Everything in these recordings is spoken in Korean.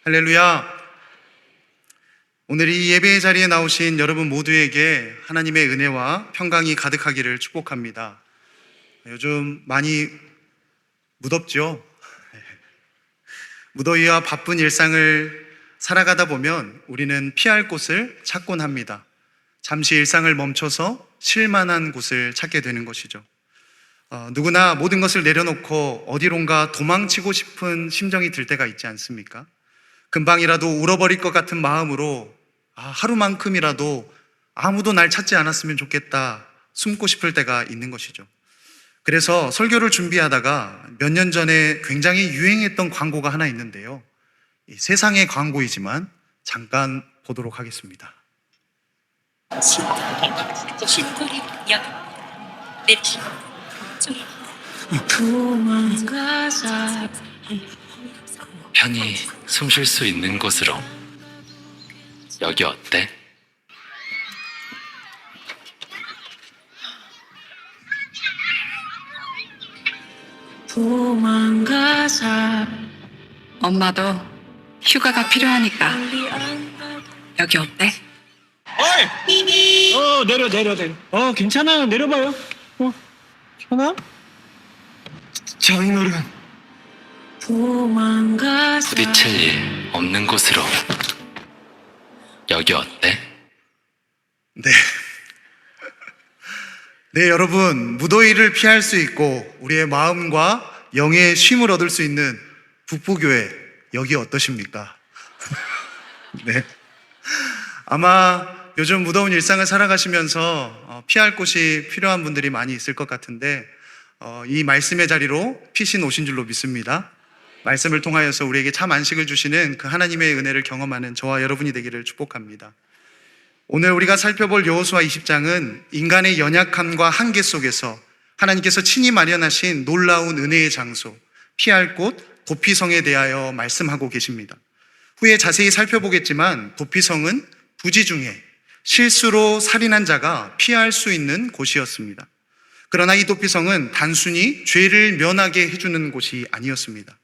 할렐루야. 오늘 이 예배의 자리에 나오신 여러분 모두에게 하나님의 은혜와 평강이 가득하기를 축복합니다. 요즘 많이 무덥죠? 무더위와 바쁜 일상을 살아가다 보면 우리는 피할 곳을 찾곤 합니다. 잠시 일상을 멈춰서 쉴 만한 곳을 찾게 되는 것이죠. 누구나 모든 것을 내려놓고 어디론가 도망치고 싶은 심정이 들 때가 있지 않습니까? 금방이라도 울어버릴 것 같은 마음으로 하루만큼이라도 아무도 날 찾지 않았으면 좋겠다 숨고 싶을 때가 있는 것이죠. 그래서 설교를 준비하다가 몇 년 전에 굉장히 유행했던 광고가 하나 있는데요, 세상의 광고이지만 잠깐 보도록 하겠습니다. 편히 숨 쉴 수 있는 곳으로. 여기 어때? 엄마도 휴가가 필요하니까. 여기 어때? 어이! 내려. 괜찮아. 내려봐요. 괜찮아? 장인어른. 부딪힐 일 없는 곳으로. 여기 어때? 네, 여러분, 무더위를 피할 수 있고 우리의 마음과 영의 쉼을 얻을 수 있는 북부교회, 여기 어떠십니까? 네. 아마 요즘 무더운 일상을 살아가시면서 피할 곳이 필요한 분들이 많이 있을 것 같은데, 이 말씀의 자리로 피신 오신 줄로 믿습니다. 말씀을 통하여서 우리에게 참 안식을 주시는 그 하나님의 은혜를 경험하는 저와 여러분이 되기를 축복합니다. 오늘 우리가 살펴볼 여호수아 20장은 인간의 연약함과 한계 속에서 하나님께서 친히 마련하신 놀라운 은혜의 장소, 피할 곳 도피성에 대하여 말씀하고 계십니다. 후에 자세히 살펴보겠지만 도피성은 부지 중에 실수로 살인한 자가 피할 수 있는 곳이었습니다. 그러나 이 도피성은 단순히 죄를 면하게 해주는 곳이 아니었습니다.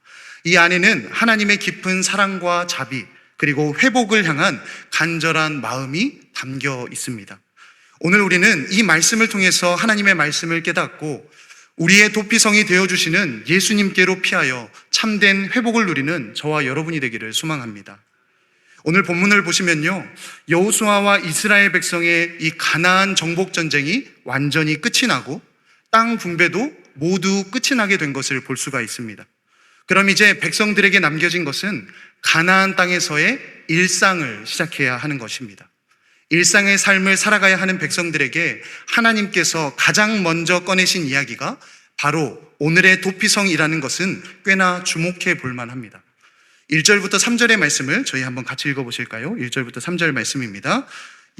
이 안에는 하나님의 깊은 사랑과 자비, 그리고 회복을 향한 간절한 마음이 담겨 있습니다. 오늘 우리는 이 말씀을 통해서 하나님의 말씀을 깨닫고 우리의 도피성이 되어주시는 예수님께로 피하여 참된 회복을 누리는 저와 여러분이 되기를 소망합니다. 오늘 본문을 보시면요, 여호수아와 이스라엘 백성의 이 가나안 정복 전쟁이 완전히 끝이 나고 땅 분배도 모두 끝이 나게 된 것을 볼 수가 있습니다. 그럼 이제 백성들에게 남겨진 것은 가나안 땅에서의 일상을 시작해야 하는 것입니다. 일상의 삶을 살아가야 하는 백성들에게 하나님께서 가장 먼저 꺼내신 이야기가 바로 오늘의 도피성이라는 것은 꽤나 주목해 볼 만합니다. 1절부터 3절의 말씀을 저희 한번 같이 읽어보실까요? 1절부터 3절 말씀입니다.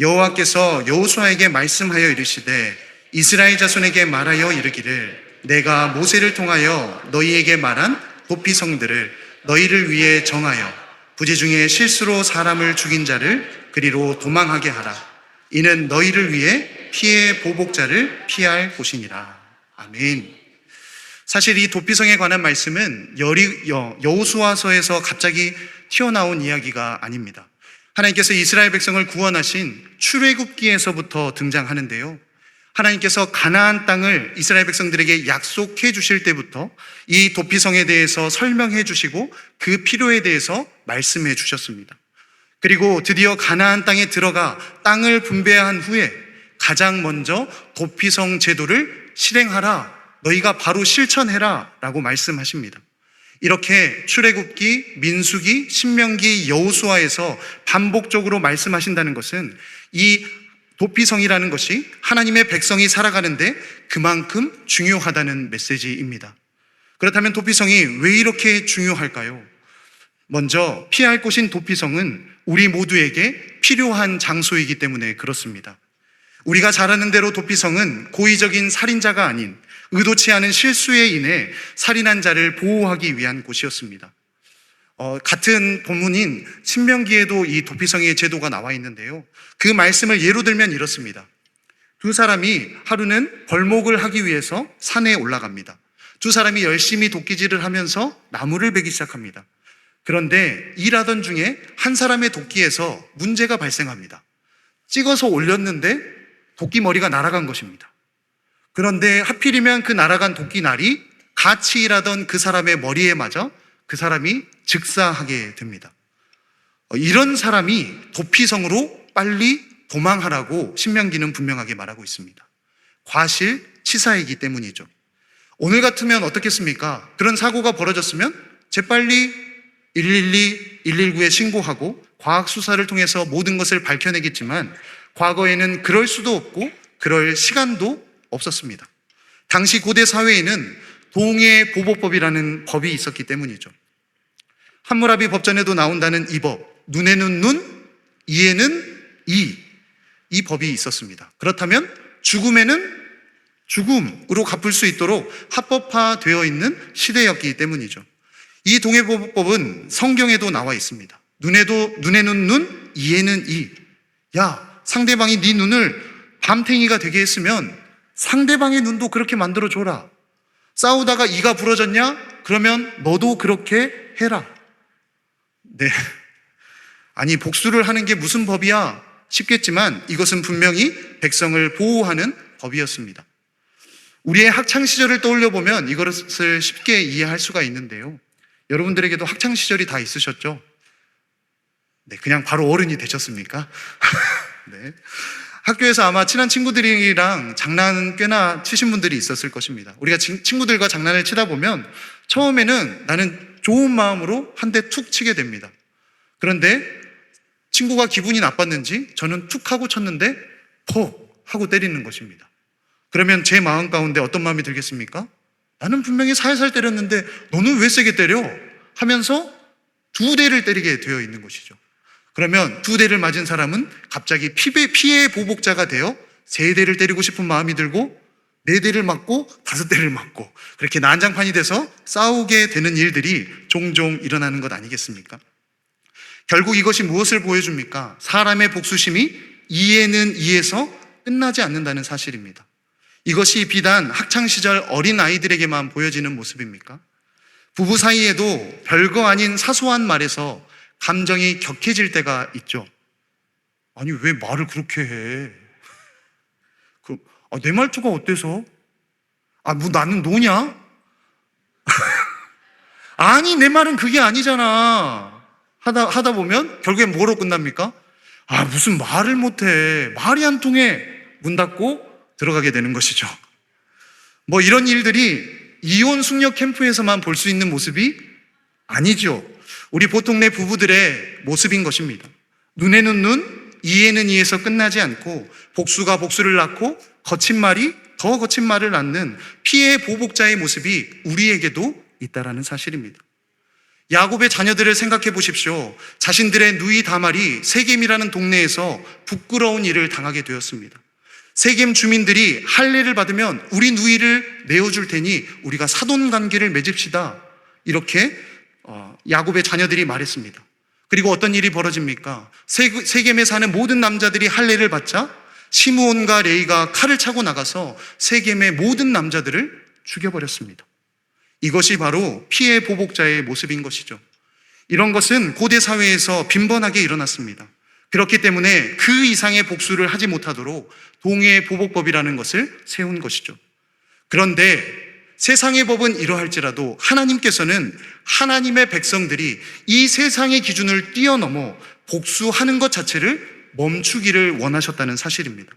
여호와께서 여호수아에게 말씀하여 이르시되 이스라엘 자손에게 말하여 이르기를 내가 모세를 통하여 너희에게 말한 도피성들을 너희를 위해 정하여 부지 중에 실수로 사람을 죽인 자를 그리로 도망하게 하라. 이는 너희를 위해 피해 보복자를 피할 곳이니라. 아멘. 사실 이 도피성에 관한 말씀은 여호수아서에서 갑자기 튀어나온 이야기가 아닙니다. 하나님께서 이스라엘 백성을 구원하신 출애굽기에서부터 등장하는데요, 하나님께서 가나안 땅을 이스라엘 백성들에게 약속해 주실 때부터 이 도피성에 대해서 설명해 주시고 그 필요에 대해서 말씀해 주셨습니다. 그리고 드디어 가나안 땅에 들어가 땅을 분배한 후에 가장 먼저 도피성 제도를 실행하라, 너희가 바로 실천해라 라고 말씀하십니다. 이렇게 출애굽기, 민수기, 신명기, 여호수아에서 반복적으로 말씀하신다는 것은 이 도피성이라는 것이 하나님의 백성이 살아가는데 그만큼 중요하다는 메시지입니다. 그렇다면 도피성이 왜 이렇게 중요할까요? 먼저 피할 곳인 도피성은 우리 모두에게 필요한 장소이기 때문에 그렇습니다. 우리가 잘 아는 대로 도피성은 고의적인 살인자가 아닌 의도치 않은 실수에 인해 살인한 자를 보호하기 위한 곳이었습니다. 같은 본문인 신명기에도 이 도피성의 제도가 나와 있는데요, 그 말씀을 예로 들면 이렇습니다. 두 사람이 하루는 벌목을 하기 위해서 산에 올라갑니다. 두 사람이 열심히 도끼질을 하면서 나무를 베기 시작합니다. 그런데 일하던 중에 한 사람의 도끼에서 문제가 발생합니다. 찍어서 올렸는데 도끼 머리가 날아간 것입니다. 그런데 하필이면 그 날아간 도끼 날이 같이 일하던 그 사람의 머리에 맞아 그 사람이 즉사하게 됩니다. 이런 사람이 도피성으로 빨리 도망하라고 신명기는 분명하게 말하고 있습니다. 과실치사이기 때문이죠. 오늘 같으면 어떻겠습니까? 그런 사고가 벌어졌으면 재빨리 112, 119에 신고하고 과학수사를 통해서 모든 것을 밝혀내겠지만 과거에는 그럴 수도 없고 그럴 시간도 없었습니다. 당시 고대 사회에는 동해보복법이라는 법이 있었기 때문이죠. 함무라비 법전에도 나온다는 이 법, 눈에는 눈, 이에는 이 법이 있었습니다. 그렇다면 죽음에는 죽음으로 갚을 수 있도록 합법화되어 있는 시대였기 때문이죠. 이 동해보복법은 성경에도 나와 있습니다. 눈에는 눈, 이에는 이. 야, 상대방이 네 눈을 밤탱이가 되게 했으면 상대방의 눈도 그렇게 만들어줘라. 싸우다가 이가 부러졌냐? 그러면 너도 그렇게 해라. 네. 아니, 복수를 하는 게 무슨 법이야? 싶겠지만 이것은 분명히 백성을 보호하는 법이었습니다. 우리의 학창시절을 떠올려 보면 이것을 쉽게 이해할 수가 있는데요. 여러분들에게도 학창시절이 다 있으셨죠? 네, 그냥 바로 어른이 되셨습니까? 네. 학교에서 아마 친한 친구들이랑 장난 꽤나 치신 분들이 있었을 것입니다. 우리가 친구들과 장난을 치다 보면 처음에는 나는 좋은 마음으로 한 대 툭 치게 됩니다. 그런데 친구가 기분이 나빴는지 저는 툭 하고 쳤는데 퍽 하고 때리는 것입니다. 그러면 제 마음 가운데 어떤 마음이 들겠습니까? 나는 분명히 살살 때렸는데 너는 왜 세게 때려? 하면서 두 대를 때리게 되어 있는 것이죠. 그러면 두 대를 맞은 사람은 갑자기 피해 보복자가 되어 세 대를 때리고 싶은 마음이 들고 네 대를 맞고 다섯 대를 맞고 그렇게 난장판이 돼서 싸우게 되는 일들이 종종 일어나는 것 아니겠습니까? 결국 이것이 무엇을 보여줍니까? 사람의 복수심이 이에는 이에서 끝나지 않는다는 사실입니다. 이것이 비단 학창시절 어린 아이들에게만 보여지는 모습입니까? 부부 사이에도 별거 아닌 사소한 말에서 감정이 격해질 때가 있죠. 아니, 왜 말을 그렇게 해? 내 말투가 어때서? 뭐 나는 노냐? 아니, 내 말은 그게 아니잖아. 하다 보면 결국엔 뭐로 끝납니까? 무슨 말을 못해. 말이 안 통해. 문 닫고 들어가게 되는 것이죠. 이런 일들이 이혼 숙녀 캠프에서만 볼 수 있는 모습이 아니죠. 우리 보통 내 부부들의 모습인 것입니다. 눈에는 눈, 이에는 이에서 끝나지 않고 복수가 복수를 낳고 거친 말이 더 거친 말을 낳는 피해 보복자의 모습이 우리에게도 있다라는 사실입니다. 야곱의 자녀들을 생각해 보십시오. 자신들의 누이 다말이 세겜이라는 동네에서 부끄러운 일을 당하게 되었습니다. 세겜 주민들이 할례를 받으면 우리 누이를 내어줄 테니 우리가 사돈 관계를 맺읍시다. 이렇게 야곱의 자녀들이 말했습니다. 그리고 어떤 일이 벌어집니까? 세겜에 사는 모든 남자들이 할례를 받자 시므온과 레이가 칼을 차고 나가서 세겜의 모든 남자들을 죽여버렸습니다. 이것이 바로 피해 보복자의 모습인 것이죠. 이런 것은 고대 사회에서 빈번하게 일어났습니다. 그렇기 때문에 그 이상의 복수를 하지 못하도록 동해보복법이라는 것을 세운 것이죠. 그런데 세상의 법은 이러할지라도 하나님께서는 하나님의 백성들이 이 세상의 기준을 뛰어넘어 복수하는 것 자체를 멈추기를 원하셨다는 사실입니다.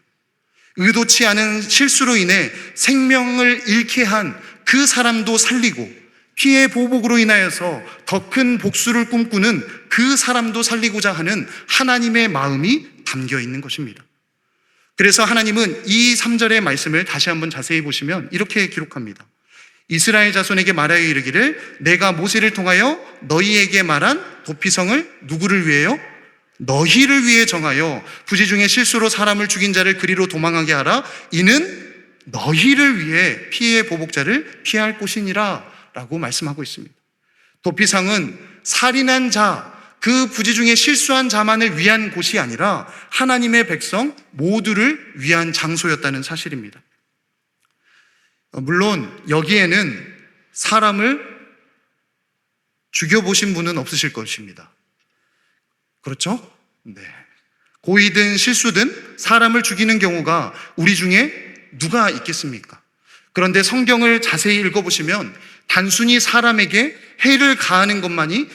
의도치 않은 실수로 인해 생명을 잃게 한 그 사람도 살리고 피해 보복으로 인하여서 더 큰 복수를 꿈꾸는 그 사람도 살리고자 하는 하나님의 마음이 담겨 있는 것입니다. 그래서 하나님은 이 3절의 말씀을 다시 한번 자세히 보시면 이렇게 기록합니다. 이스라엘 자손에게 말하여 이르기를 내가 모세를 통하여 너희에게 말한 도피성을 누구를 위해요? 너희를 위해 정하여 부지 중에 실수로 사람을 죽인 자를 그리로 도망하게 하라. 이는 너희를 위해 피해 보복자를 피할 곳이니라 라고 말씀하고 있습니다. 도피성은 살인한 자, 그 부지 중에 실수한 자만을 위한 곳이 아니라 하나님의 백성 모두를 위한 장소였다는 사실입니다. 물론 여기에는 사람을 죽여보신 분은 없으실 것입니다. 그렇죠? 네. 고의든 실수든 사람을 죽이는 경우가 우리 중에 누가 있겠습니까? 그런데 성경을 자세히 읽어보시면 단순히 사람에게 해를 가하는 것만이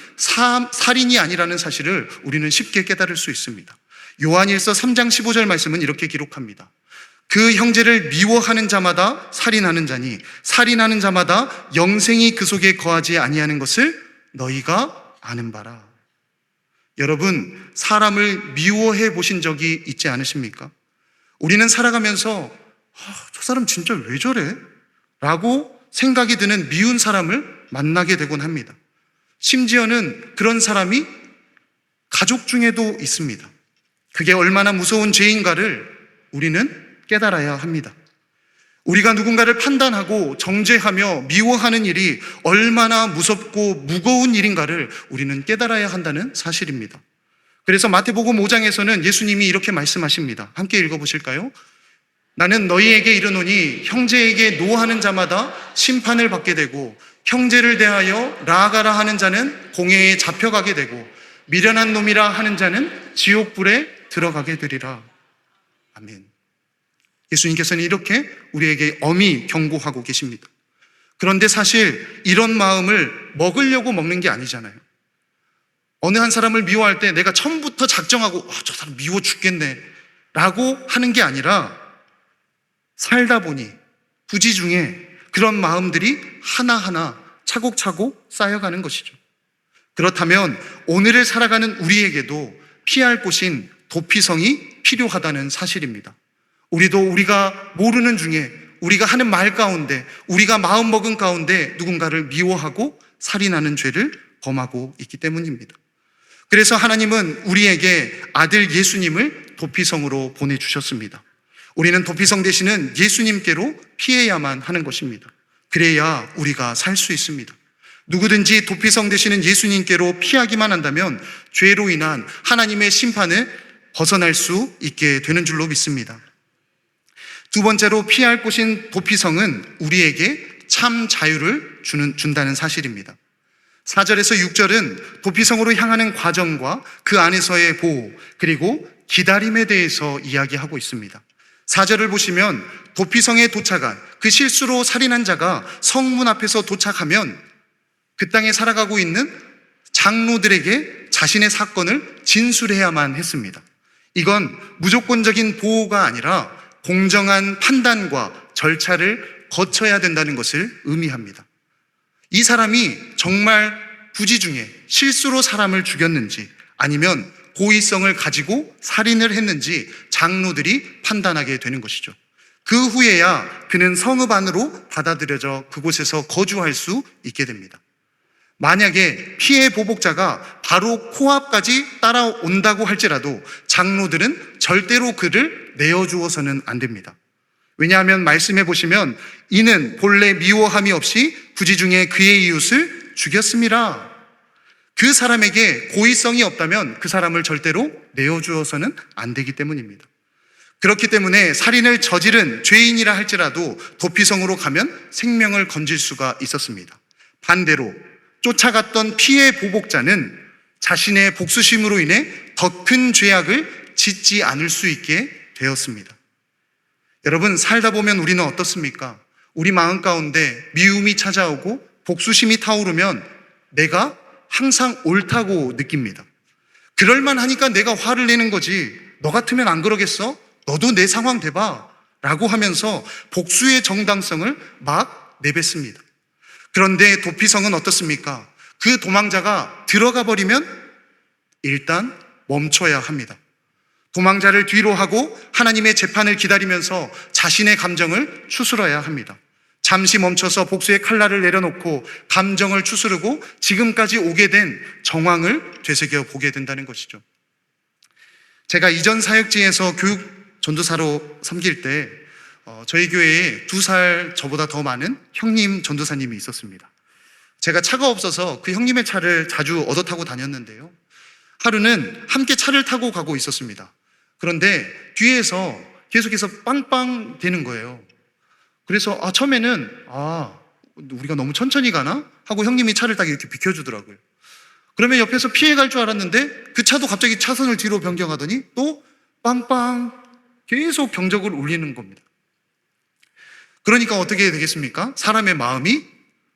살인이 아니라는 사실을 우리는 쉽게 깨달을 수 있습니다. 요한일서 3장 15절 말씀은 이렇게 기록합니다. 그 형제를 미워하는 자마다 살인하는 자니 살인하는 자마다 영생이 그 속에 거하지 아니하는 것을 너희가 아는 바라. 여러분, 사람을 미워해 보신 적이 있지 않으십니까? 우리는 살아가면서 저 사람 진짜 왜 저래? 라고 생각이 드는 미운 사람을 만나게 되곤 합니다. 심지어는 그런 사람이 가족 중에도 있습니다. 그게 얼마나 무서운 죄인가를 우리는 깨달아야 합니다. 우리가 누군가를 판단하고 정죄하며 미워하는 일이 얼마나 무섭고 무거운 일인가를 우리는 깨달아야 한다는 사실입니다. 그래서 마태복음 5장에서는 예수님이 이렇게 말씀하십니다. 함께 읽어보실까요? 나는 너희에게 이르노니 형제에게 노하는 자마다 심판을 받게 되고 형제를 대하여 나아가라 하는 자는 공회에 잡혀가게 되고 미련한 놈이라 하는 자는 지옥불에 들어가게 되리라. 아멘. 예수님께서는 이렇게 우리에게 엄히 경고하고 계십니다. 그런데 사실 이런 마음을 먹으려고 먹는 게 아니잖아요. 어느 한 사람을 미워할 때 내가 처음부터 작정하고 저 사람 미워 죽겠네 라고 하는 게 아니라 살다 보니 부지 중에 그런 마음들이 하나하나 차곡차곡 쌓여가는 것이죠. 그렇다면 오늘을 살아가는 우리에게도 피할 곳인 도피성이 필요하다는 사실입니다. 우리도 우리가 모르는 중에 우리가 하는 말 가운데 우리가 마음먹은 가운데 누군가를 미워하고 살인하는 죄를 범하고 있기 때문입니다. 그래서 하나님은 우리에게 아들 예수님을 도피성으로 보내주셨습니다. 우리는 도피성 대신은 예수님께로 피해야만 하는 것입니다. 그래야 우리가 살 수 있습니다. 누구든지 도피성 되시는 예수님께로 피하기만 한다면 죄로 인한 하나님의 심판을 벗어날 수 있게 되는 줄로 믿습니다. 두 번째로 피할 곳인 도피성은 우리에게 참 자유를 준다는 사실입니다. 4절에서 6절은 도피성으로 향하는 과정과 그 안에서의 보호, 그리고 기다림에 대해서 이야기하고 있습니다. 4절을 보시면 도피성에 도착한 그 실수로 살인한 자가 성문 앞에서 도착하면 그 땅에 살아가고 있는 장로들에게 자신의 사건을 진술해야만 했습니다. 이건 무조건적인 보호가 아니라 공정한 판단과 절차를 거쳐야 된다는 것을 의미합니다. 이 사람이 정말 부지 중에 실수로 사람을 죽였는지 아니면 고의성을 가지고 살인을 했는지 장로들이 판단하게 되는 것이죠. 그 후에야 그는 성읍 안으로 받아들여져 그곳에서 거주할 수 있게 됩니다. 만약에 피해 보복자가 바로 코앞까지 따라온다고 할지라도 장로들은 절대로 그를 내어주어서는 안 됩니다. 왜냐하면 말씀해 보시면 이는 본래 미워함이 없이 부지 중에 그의 이웃을 죽였음이라. 그 사람에게 고의성이 없다면 그 사람을 절대로 내어주어서는 안 되기 때문입니다. 그렇기 때문에 살인을 저지른 죄인이라 할지라도 도피성으로 가면 생명을 건질 수가 있었습니다. 반대로 쫓아갔던 피해 보복자는 자신의 복수심으로 인해 더 큰 죄악을 짓지 않을 수 있게 되었습니다. 여러분, 살다 보면 우리는 어떻습니까? 우리 마음 가운데 미움이 찾아오고 복수심이 타오르면 내가 항상 옳다고 느낍니다. 그럴만 하니까 내가 화를 내는 거지. 너 같으면 안 그러겠어? 너도 내 상황 대봐. 라고 하면서 복수의 정당성을 막 내뱉습니다. 그런데 도피성은 어떻습니까? 그 도망자가 들어가 버리면 일단 멈춰야 합니다. 도망자를 뒤로 하고 하나님의 재판을 기다리면서 자신의 감정을 추스러야 합니다. 잠시 멈춰서 복수의 칼날을 내려놓고 감정을 추스르고 지금까지 오게 된 정황을 되새겨 보게 된다는 것이죠. 제가 이전 사역지에서 교육 전도사로 섬길 때 저희 교회에 2살 저보다 더 많은 형님 전도사님이 있었습니다. 제가 차가 없어서 그 형님의 차를 자주 얻어 타고 다녔는데요. 하루는 함께 차를 타고 가고 있었습니다. 그런데 뒤에서 계속해서 빵빵 대는 거예요. 그래서 처음에는 우리가 너무 천천히 가나? 하고 형님이 차를 딱 이렇게 비켜주더라고요. 그러면 옆에서 피해갈 줄 알았는데 그 차도 갑자기 차선을 뒤로 변경하더니 또 빵빵 계속 경적을 울리는 겁니다. 그러니까 어떻게 되겠습니까? 사람의 마음이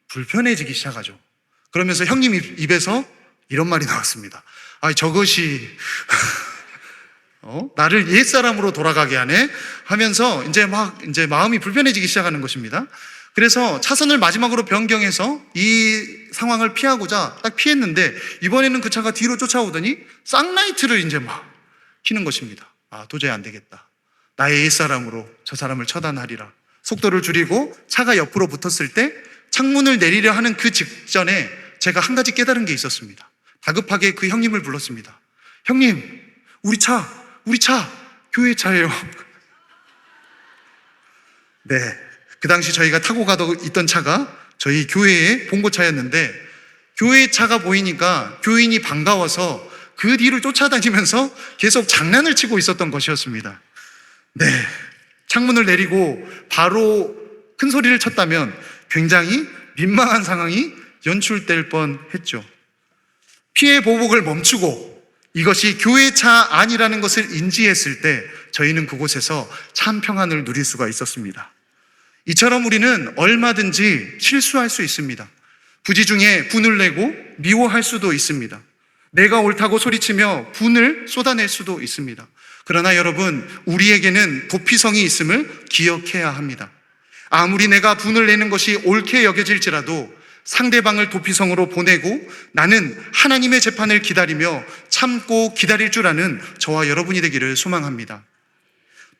불편해지기 시작하죠. 그러면서 형님 입에서 이런 말이 나왔습니다. 아, 저것이 나를 옛사람으로 돌아가게 하네 하면서 이제 마음이 불편해지기 시작하는 것입니다. 그래서 차선을 마지막으로 변경해서 이 상황을 피하고자 딱 피했는데 이번에는 그 차가 뒤로 쫓아오더니 쌍라이트를 이제 막 켜는 것입니다. 아, 도저히 안 되겠다. 나의 옛사람으로 저 사람을 처단하리라. 속도를 줄이고 차가 옆으로 붙었을 때 창문을 내리려 하는 그 직전에 제가 한 가지 깨달은 게 있었습니다. 다급하게 그 형님을 불렀습니다. 형님, 우리 차, 교회 차예요. 네. 그 당시 저희가 타고 가고 있던 차가 저희 교회의 봉고차였는데 교회 차가 보이니까 교인이 반가워서 그 뒤를 쫓아다니면서 계속 장난을 치고 있었던 것이었습니다. 네. 창문을 내리고 바로 큰 소리를 쳤다면 굉장히 민망한 상황이 연출될 뻔했죠. 피해 보복을 멈추고 이것이 교회 차 아니라는 것을 인지했을 때 저희는 그곳에서 참 평안을 누릴 수가 있었습니다. 이처럼 우리는 얼마든지 실수할 수 있습니다. 부지 중에 분을 내고 미워할 수도 있습니다. 내가 옳다고 소리치며 분을 쏟아낼 수도 있습니다. 그러나 여러분, 우리에게는 도피성이 있음을 기억해야 합니다. 아무리 내가 분을 내는 것이 옳게 여겨질지라도 상대방을 도피성으로 보내고 나는 하나님의 재판을 기다리며 참고 기다릴 줄 아는 저와 여러분이 되기를 소망합니다.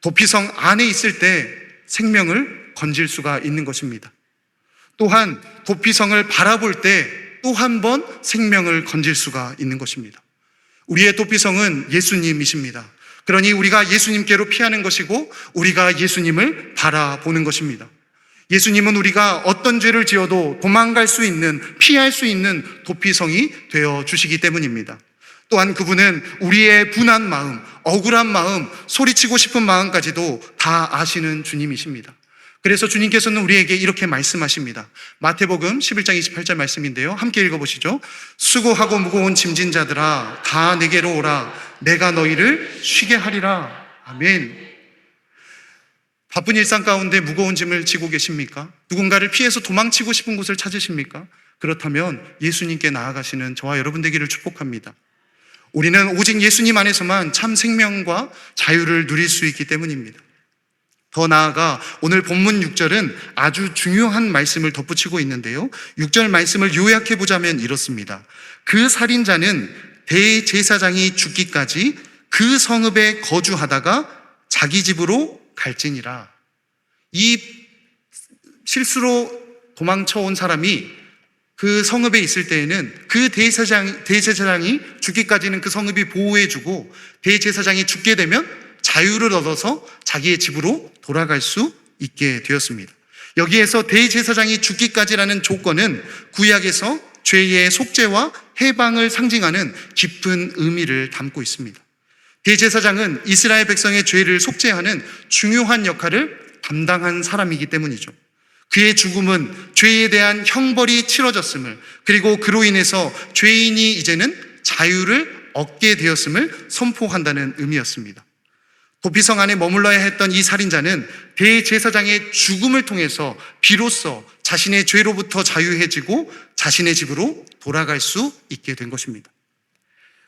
도피성 안에 있을 때 생명을 건질 수가 있는 것입니다. 또한 도피성을 바라볼 때 또 한 번 생명을 건질 수가 있는 것입니다. 우리의 도피성은 예수님이십니다. 그러니 우리가 예수님께로 피하는 것이고 우리가 예수님을 바라보는 것입니다. 예수님은 우리가 어떤 죄를 지어도 도망갈 수 있는, 피할 수 있는 도피성이 되어 주시기 때문입니다. 또한 그분은 우리의 분한 마음, 억울한 마음, 소리치고 싶은 마음까지도 다 아시는 주님이십니다. 그래서 주님께서는 우리에게 이렇게 말씀하십니다. 마태복음 11장 28절 말씀인데요. 함께 읽어보시죠. 수고하고 무거운 짐진 자들아 다 내게로 오라. 내가 너희를 쉬게 하리라. 아멘. 바쁜 일상 가운데 무거운 짐을 지고 계십니까? 누군가를 피해서 도망치고 싶은 곳을 찾으십니까? 그렇다면 예수님께 나아가시는 저와 여러분 되기를 축복합니다. 우리는 오직 예수님 안에서만 참 생명과 자유를 누릴 수 있기 때문입니다. 더 나아가 오늘 본문 6절은 아주 중요한 말씀을 덧붙이고 있는데요. 6절 말씀을 요약해 보자면 이렇습니다. 그 살인자는 대제사장이 죽기까지 그 성읍에 거주하다가 자기 집으로 갈지니라. 이 실수로 도망쳐온 사람이 그 성읍에 있을 때에는 그 대제사장이 죽기까지는 그 성읍이 보호해주고 대제사장이 죽게 되면 자유를 얻어서 자기의 집으로 돌아갈 수 있게 되었습니다. 여기에서 대제사장이 죽기까지라는 조건은 구약에서 죄의 속죄와 해방을 상징하는 깊은 의미를 담고 있습니다. 대제사장은 이스라엘 백성의 죄를 속죄하는 중요한 역할을 담당한 사람이기 때문이죠. 그의 죽음은 죄에 대한 형벌이 치러졌음을, 그리고 그로 인해서 죄인이 이제는 자유를 얻게 되었음을 선포한다는 의미였습니다. 도피성 안에 머물러야 했던 이 살인자는 대제사장의 죽음을 통해서 비로소 자신의 죄로부터 자유해지고 자신의 집으로 돌아갈 수 있게 된 것입니다.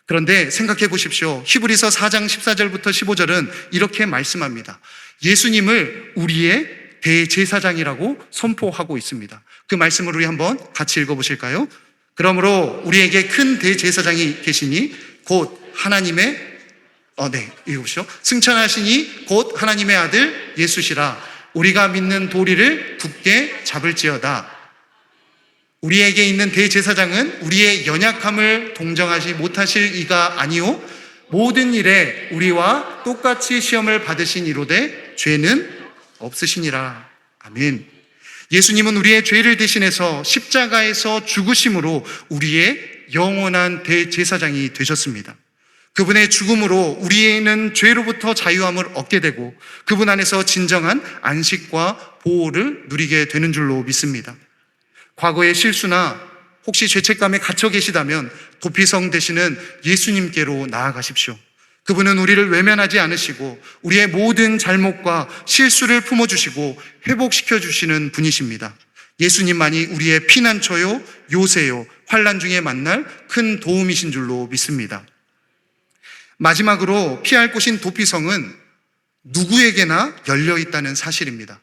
그런데 생각해 보십시오. 히브리서 4장 14절부터 15절은 이렇게 말씀합니다. 예수님을 우리의 대제사장이라고 선포하고 있습니다. 그 말씀을 우리 한번 같이 읽어보실까요? 그러므로 우리에게 큰 대제사장이 계시니 곧 하나님의 읽어보시죠. 승천하시니 곧 하나님의 아들 예수시라. 우리가 믿는 도리를 굳게 잡을지어다. 우리에게 있는 대제사장은 우리의 연약함을 동정하지 못하실 이가 아니요 모든 일에 우리와 똑같이 시험을 받으신 이로되 죄는 없으시니라. 아멘. 예수님은 우리의 죄를 대신해서 십자가에서 죽으심으로 우리의 영원한 대제사장이 되셨습니다. 그분의 죽음으로 우리는 죄로부터 자유함을 얻게 되고 그분 안에서 진정한 안식과 보호를 누리게 되는 줄로 믿습니다. 과거의 실수나 혹시 죄책감에 갇혀 계시다면 도피성 되시는 예수님께로 나아가십시오. 그분은 우리를 외면하지 않으시고 우리의 모든 잘못과 실수를 품어주시고 회복시켜 주시는 분이십니다. 예수님만이 우리의 피난처요, 요새요, 환난 중에 만날 큰 도움이신 줄로 믿습니다. 마지막으로 피할 곳인 도피성은 누구에게나 열려 있다는 사실입니다.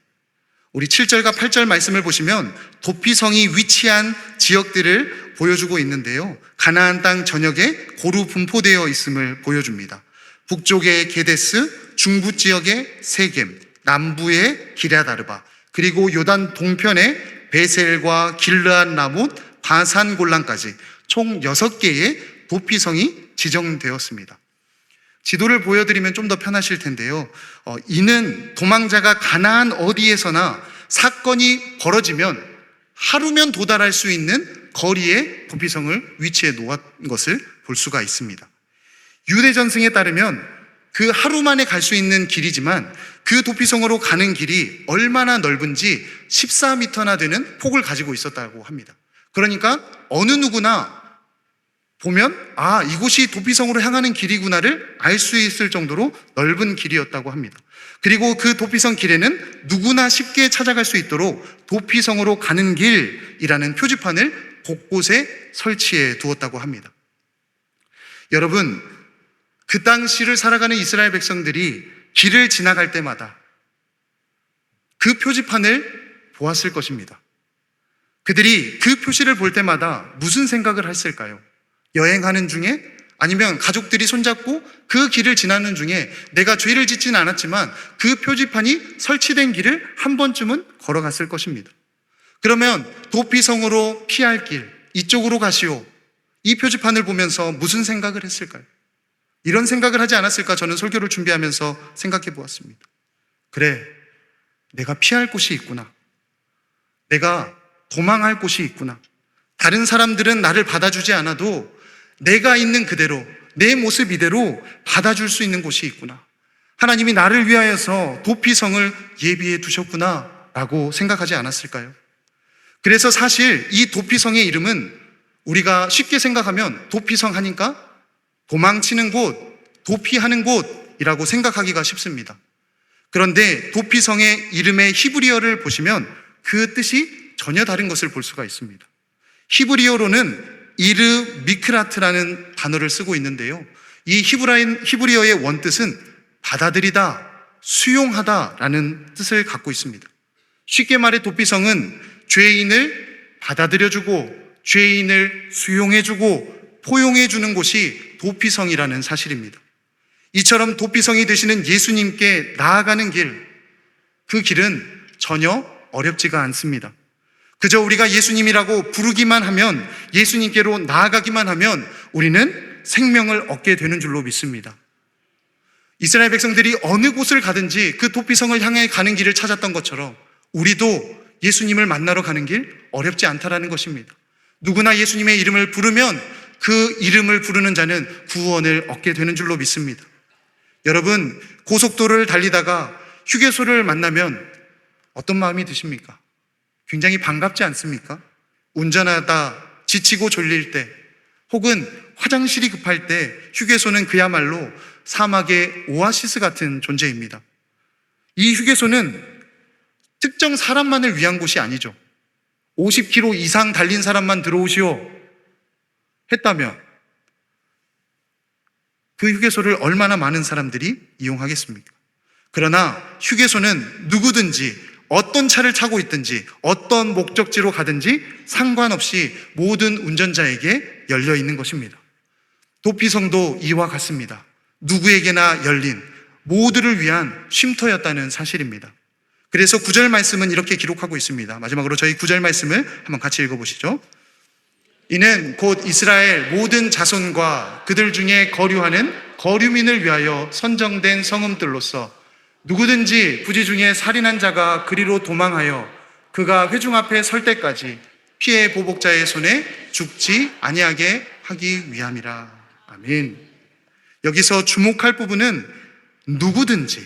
우리 7절과 8절 말씀을 보시면 도피성이 위치한 지역들을 보여주고 있는데요. 가나안 땅 전역에 고루 분포되어 있음을 보여줍니다. 북쪽의 게데스, 중부 지역의 세겜, 남부의 기럇아르바, 그리고 요단 동편의 베셀과 길르앗 라못, 바산 골란까지 총 6개의 도피성이 지정되었습니다. 지도를 보여드리면 좀 더 편하실 텐데요. 이는 도망자가 가나안 어디에서나 사건이 벌어지면 하루면 도달할 수 있는 거리에 도피성을 위치해 놓은 것을 볼 수가 있습니다. 유대 전승에 따르면 그 하루 만에 갈 수 있는 길이지만 그 도피성으로 가는 길이 얼마나 넓은지 14m나 되는 폭을 가지고 있었다고 합니다. 그러니까 어느 누구나 보면 이곳이 도피성으로 향하는 길이구나를 알 수 있을 정도로 넓은 길이었다고 합니다. 그리고 그 도피성 길에는 누구나 쉽게 찾아갈 수 있도록 도피성으로 가는 길이라는 표지판을 곳곳에 설치해 두었다고 합니다. 여러분, 그 당시를 살아가는 이스라엘 백성들이 길을 지나갈 때마다 그 표지판을 보았을 것입니다. 그들이 그 표시를 볼 때마다 무슨 생각을 했을까요? 여행하는 중에, 아니면 가족들이 손잡고 그 길을 지나는 중에 내가 죄를 짓지는 않았지만 그 표지판이 설치된 길을 한 번쯤은 걸어갔을 것입니다. 그러면 도피성으로 피할 길, 이쪽으로 가시오, 이 표지판을 보면서 무슨 생각을 했을까요? 이런 생각을 하지 않았을까? 저는 설교를 준비하면서 생각해 보았습니다. 그래, 내가 피할 곳이 있구나. 내가 도망할 곳이 있구나. 다른 사람들은 나를 받아주지 않아도 내가 있는 그대로, 내 모습 이대로 받아줄 수 있는 곳이 있구나. 하나님이 나를 위하여서 도피성을 예비해 두셨구나 라고 생각하지 않았을까요? 그래서 사실 이 도피성의 이름은 우리가 쉽게 생각하면 도피성 하니까 도망치는 곳, 도피하는 곳이라고 생각하기가 쉽습니다. 그런데 도피성의 이름의 히브리어를 보시면 그 뜻이 전혀 다른 것을 볼 수가 있습니다. 히브리어로는 이르 미크라트라는 단어를 쓰고 있는데요. 이 히브리어의 원뜻은 받아들이다, 수용하다라는 뜻을 갖고 있습니다. 쉽게 말해 도피성은 죄인을 받아들여주고 죄인을 수용해주고 포용해주는 곳이 도피성이라는 사실입니다. 이처럼 도피성이 되시는 예수님께 나아가는 길, 그 길은 전혀 어렵지가 않습니다. 그저 우리가 예수님이라고 부르기만 하면, 예수님께로 나아가기만 하면 우리는 생명을 얻게 되는 줄로 믿습니다. 이스라엘 백성들이 어느 곳을 가든지 그 도피성을 향해 가는 길을 찾았던 것처럼 우리도 예수님을 만나러 가는 길 어렵지 않다라는 것입니다. 누구나 예수님의 이름을 부르면 그 이름을 부르는 자는 구원을 얻게 되는 줄로 믿습니다. 여러분, 고속도로를 달리다가 휴게소를 만나면 어떤 마음이 드십니까? 굉장히 반갑지 않습니까? 운전하다 지치고 졸릴 때, 혹은 화장실이 급할 때 휴게소는 그야말로 사막의 오아시스 같은 존재입니다. 이 휴게소는 특정 사람만을 위한 곳이 아니죠. 50km 이상 달린 사람만 들어오시오 했다면 그 휴게소를 얼마나 많은 사람들이 이용하겠습니까? 그러나 휴게소는 누구든지 어떤 차를 타고 있든지 어떤 목적지로 가든지 상관없이 모든 운전자에게 열려 있는 것입니다. 도피성도 이와 같습니다. 누구에게나 열린, 모두를 위한 쉼터였다는 사실입니다. 그래서 9절 말씀은 이렇게 기록하고 있습니다. 마지막으로 저희 9절 말씀을 한번 같이 읽어보시죠. 이는 곧 이스라엘 모든 자손과 그들 중에 거류하는 거류민을 위하여 선정된 성읍들로서 누구든지 부지 중에 살인한 자가 그리로 도망하여 그가 회중 앞에 설 때까지 피해 보복자의 손에 죽지 아니하게 하기 위함이라. 아멘. 여기서 주목할 부분은 누구든지,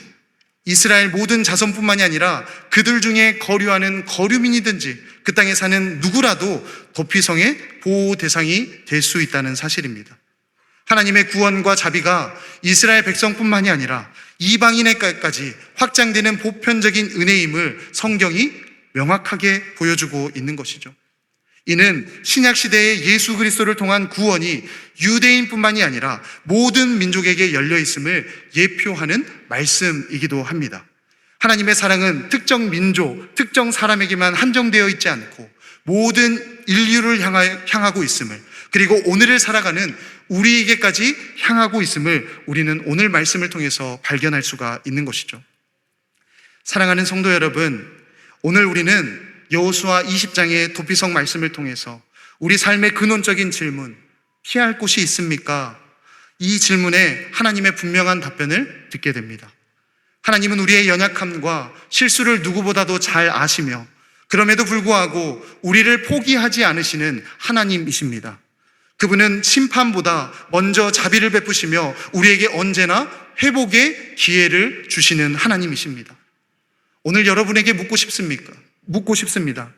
이스라엘 모든 자손뿐만이 아니라 그들 중에 거류하는 거류민이든지 그 땅에 사는 누구라도 도피성의 보호 대상이 될 수 있다는 사실입니다. 하나님의 구원과 자비가 이스라엘 백성뿐만이 아니라 이방인에게까지 확장되는 보편적인 은혜임을 성경이 명확하게 보여주고 있는 것이죠. 이는 신약 시대의 예수 그리스도를 통한 구원이 유대인뿐만이 아니라 모든 민족에게 열려 있음을 예표하는 말씀이기도 합니다. 하나님의 사랑은 특정 민족, 특정 사람에게만 한정되어 있지 않고 모든 인류를 향하고 있음을, 그리고 오늘을 살아가는 우리에게까지 향하고 있음을 우리는 오늘 말씀을 통해서 발견할 수가 있는 것이죠. 사랑하는 성도 여러분, 오늘 우리는 여호수아 20장의 도피성 말씀을 통해서 우리 삶의 근원적인 질문, 피할 곳이 있습니까? 이 질문에 하나님의 분명한 답변을 듣게 됩니다. 하나님은 우리의 연약함과 실수를 누구보다도 잘 아시며 그럼에도 불구하고 우리를 포기하지 않으시는 하나님이십니다. 그분은 심판보다 먼저 자비를 베푸시며 우리에게 언제나 회복의 기회를 주시는 하나님이십니다. 오늘 여러분에게 묻고 싶습니다.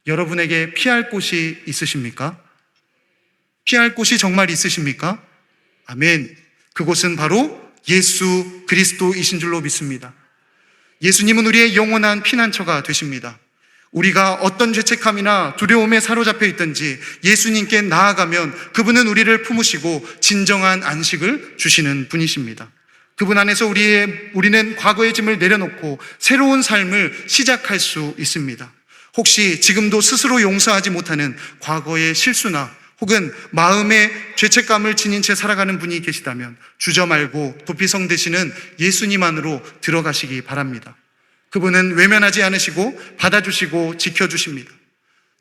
여러분에게 피할 곳이 있으십니까? 피할 곳이 정말 있으십니까? 아멘. 그곳은 바로 예수 그리스도이신 줄로 믿습니다. 예수님은 우리의 영원한 피난처가 되십니다. 우리가 어떤 죄책감이나 두려움에 사로잡혀 있든지 예수님께 나아가면 그분은 우리를 품으시고 진정한 안식을 주시는 분이십니다. 그분 안에서 우리는 과거의 짐을 내려놓고 새로운 삶을 시작할 수 있습니다. 혹시 지금도 스스로 용서하지 못하는 과거의 실수나 혹은 마음의 죄책감을 지닌 채 살아가는 분이 계시다면 주저 말고 도피성 되시는 예수님 안으로 들어가시기 바랍니다. 그분은 외면하지 않으시고 받아주시고 지켜주십니다.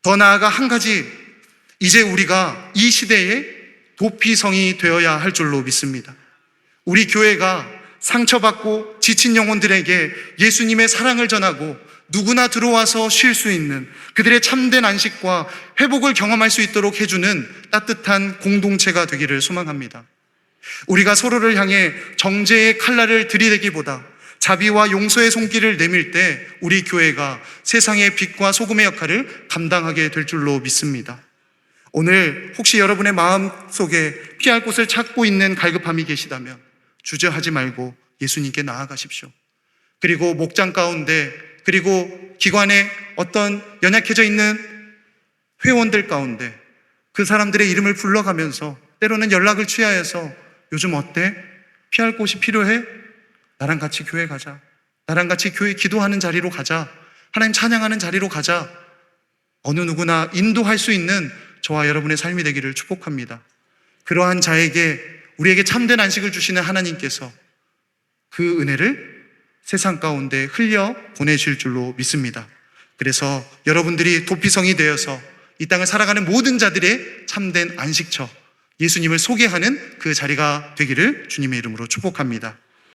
더 나아가 한 가지, 이제 우리가 이 시대의 도피성이 되어야 할 줄로 믿습니다. 우리 교회가 상처받고 지친 영혼들에게 예수님의 사랑을 전하고 누구나 들어와서 쉴 수 있는 그들의 참된 안식과 회복을 경험할 수 있도록 해주는 따뜻한 공동체가 되기를 소망합니다. 우리가 서로를 향해 정죄의 칼날을 들이대기보다 자비와 용서의 손길을 내밀 때 우리 교회가 세상의 빛과 소금의 역할을 감당하게 될 줄로 믿습니다. 오늘 혹시 여러분의 마음 속에 피할 곳을 찾고 있는 갈급함이 계시다면 주저하지 말고 예수님께 나아가십시오. 그리고 목장 가운데, 그리고 기관에 어떤 연약해져 있는 회원들 가운데 그 사람들의 이름을 불러가면서 때로는 연락을 취하여서 요즘 어때? 피할 곳이 필요해? 나랑 같이 교회 가자. 나랑 같이 교회 기도하는 자리로 가자. 하나님 찬양하는 자리로 가자. 어느 누구나 인도할 수 있는 저와 여러분의 삶이 되기를 축복합니다. 그러한 자에게 우리에게 참된 안식을 주시는 하나님께서 그 은혜를 세상 가운데 흘려 보내실 줄로 믿습니다. 그래서 여러분들이 도피성이 되어서 이 땅을 살아가는 모든 자들의 참된 안식처, 예수님을 소개하는 그 자리가 되기를 주님의 이름으로 축복합니다.